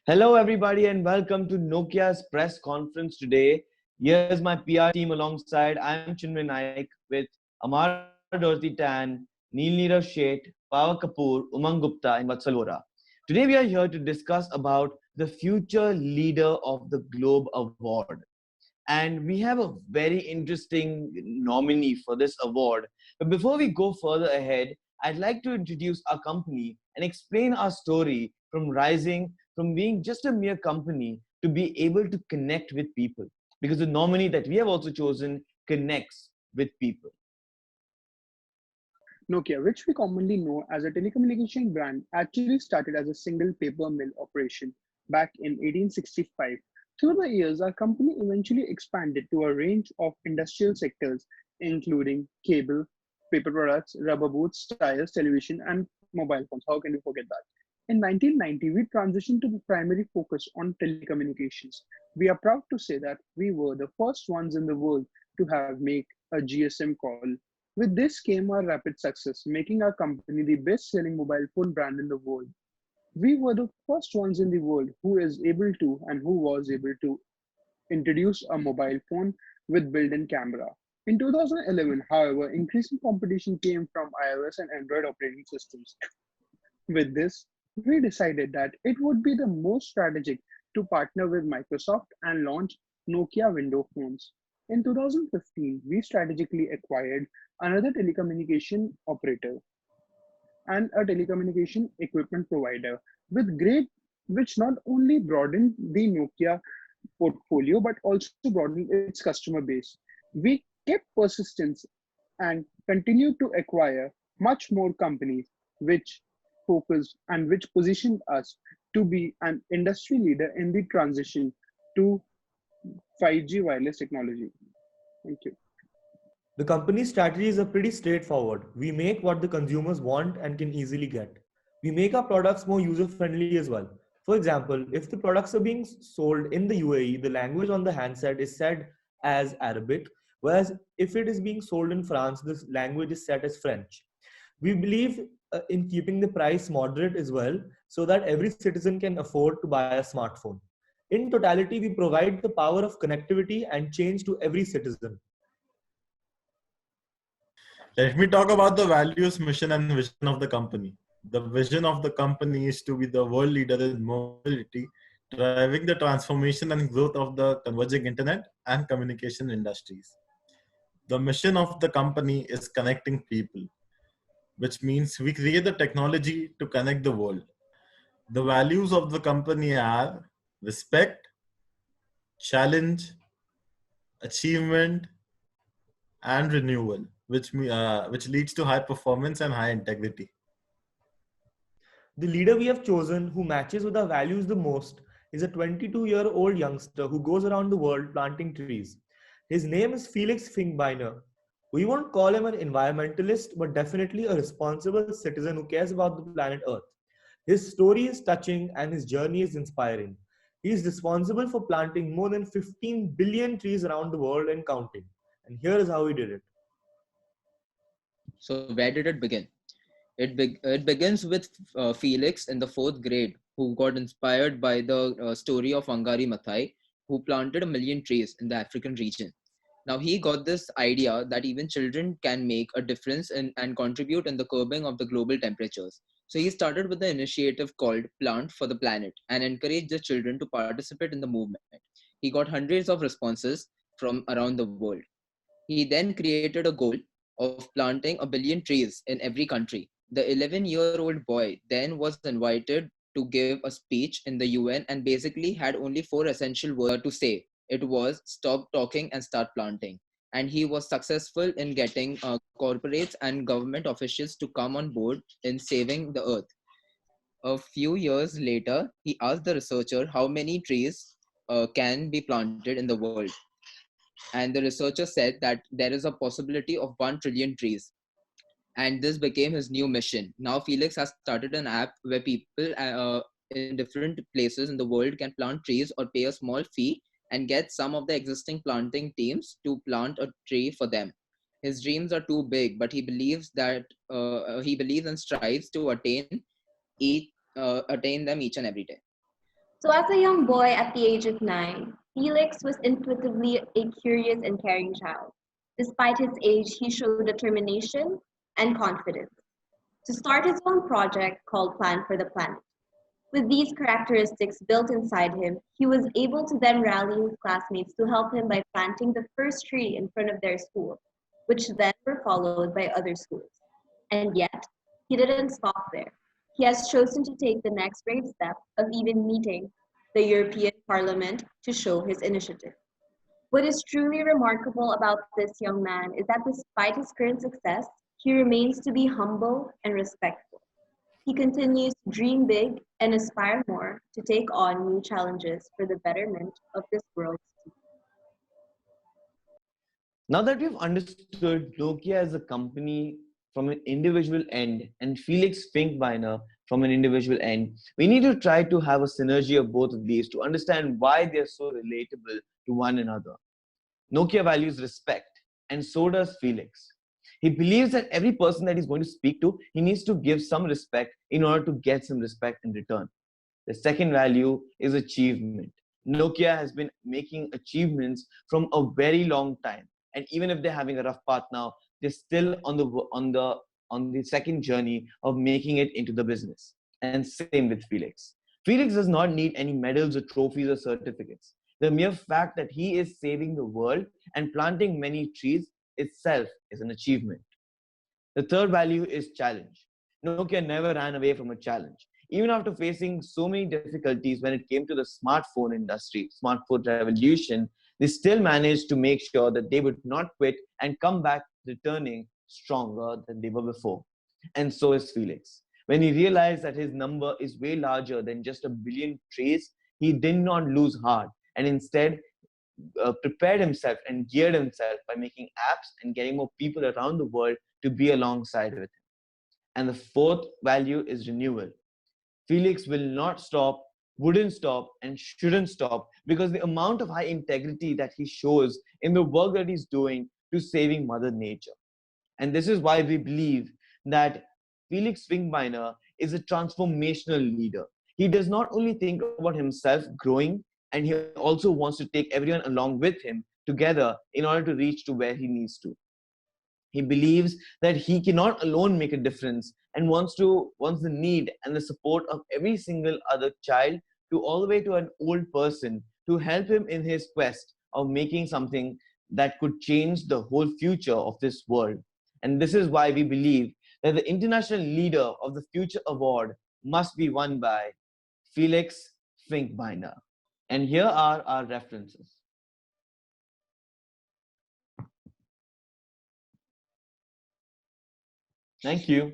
Hello, everybody, and welcome to Nokia's press conference today. Here's my PR team alongside. I'm Chinmay Naik with Amara Dorothy Tan, Neel, Nirav, Sheth, Pavak Kapur, Umang Gupta, and Vatsal Vohra. Today, we are here to discuss about the future leader of the Globe Award. And we have a very interesting nominee for this award. But before we go further ahead, I'd like to introduce our company and explain our story from rising from being just a mere company to be able to connect with people. Because the nominee that we have also chosen connects with people. Nokia, which we commonly know as a telecommunication brand, actually started as a single paper mill operation back in 1865. Through the years, our company eventually expanded to a range of industrial sectors, including cable, paper products, rubber boots, tires, television, and mobile phones. How can we forget that? In 1990, we transitioned to the primary focus on telecommunications. We are proud to say that we were the first ones in the world to have make a GSM call. With this came our rapid success, making our company the best-selling mobile phone brand in the world. We were the first ones in the world who is able to and who was able to introduce a mobile phone with built-in camera. In 2011, however, increasing competition came from iOS and Android operating systems. With this, we decided that it would be the most strategic to partner with Microsoft and launch Nokia Window phones. In 2015, we strategically acquired another telecommunication operator and a telecommunication equipment provider with great which not only broadened the Nokia portfolio but also broadened its customer base. We kept persistence and continued to acquire much more companies which focused and which positioned us to be an industry leader in the transition to 5G wireless technology. Thank you. The company's strategies are pretty straightforward. We make what the consumers want and can easily get. We make our products more user friendly as well. For example, if the products are being sold in the UAE, the language on the handset is set as Arabic, whereas if it is being sold in France, this language is set as French. We believe in keeping the price moderate as well so that every citizen can afford to buy a smartphone. In totality, we provide the power of connectivity and change to every citizen. Let me talk about the values, mission, and vision of the company. The vision of the company is to be the world leader in mobility, driving the transformation and growth of the converging internet and communication industries. The mission of the company is connecting people, which means we create the technology to connect the world. The values of the company are respect, challenge, achievement, and renewal, which leads to high performance and high integrity. The leader we have chosen who matches with our values the most is a 22-year-old youngster who goes around the world planting trees. His name is Felix Finkbeiner. We won't call him an environmentalist, but definitely a responsible citizen who cares about the planet Earth. His story is touching and his journey is inspiring. He is responsible for planting more than 15 billion trees around the world and counting. And here is how he did it. So where did it begin? It begins with Felix in the fourth grade, who got inspired by the story of Wangari Maathai, who planted 1 million trees in the African region. Now he got this idea that even children can make a difference and contribute in the curbing of the global temperatures. So he started with the initiative called Plant for the Planet and encouraged the children to participate in the movement. He got hundreds of responses from around the world. He then created a goal of planting 1 billion trees in every country. The 11-year-old boy then was invited to give a speech in the UN and basically had only four essential words to say. It was stop talking and start planting. And he was successful in getting corporates and government officials to come on board in saving the earth. A few years later, he asked the researcher how many trees can be planted in the world. And the researcher said that there is a possibility of 1 trillion trees. And this became his new mission. Now Felix has started an app where people in different places in the world can plant trees or pay a small fee and get some of the existing planting teams to plant a tree for them. His dreams are too big, but he believes and strives to attain them each and every day. So, as a young boy at the age of 9, Felix was intuitively a curious and caring child. Despite his age, he showed determination and confidence to start his own project called Plan for the Planet. With these characteristics built inside him, he was able to then rally his classmates to help him by planting the first tree in front of their school, which then were followed by other schools. And yet, he didn't stop there. He has chosen to take the next brave step of even meeting the European Parliament to show his initiative. What is truly remarkable about this young man is that despite his current success, he remains to be humble and respectful. He continues to dream big and aspire more to take on new challenges for the betterment of this world. Now that we've understood Nokia as a company from an individual end and Felix Finkbeiner from an individual end, we need to try to have a synergy of both of these to understand why they're so relatable to one another. Nokia values respect, and so does Felix. He believes that every person that he's going to speak to, he needs to give some respect in order to get some respect in return. The second value is achievement. Nokia has been making achievements from a very long time, and even if they're having a rough path now, they're still on the second journey of making it into the business. And same with Felix. Felix does not need any medals or trophies or certificates. The mere fact that he is saving the world and planting many trees itself is an achievement. The third value is challenge. Nokia never ran away from a challenge. Even after facing so many difficulties when it came to the smartphone industry, smartphone revolution, they still managed to make sure that they would not quit and come back returning stronger than they were before. And so is Felix. When he realized that his number is way larger than just a billion trees, he did not lose heart and instead prepared himself and geared himself by making apps and getting more people around the world to be alongside with him. And the fourth value is renewal. Felix will not stop, wouldn't stop, and shouldn't stop because the amount of high integrity that he shows in the work that he's doing to saving Mother Nature. And this is why we believe that Felix Finkbeiner is a transformational leader. He does not only think about himself growing, and he also wants to take everyone along with him together in order to reach to where he needs to. He believes that he cannot alone make a difference and wants the need and the support of every single other child to all the way to an old person to help him in his quest of making something that could change the whole future of this world. And this is why we believe that the International Leader of the Future Award must be won by Felix Finkbeiner. And here are our references. Thank you.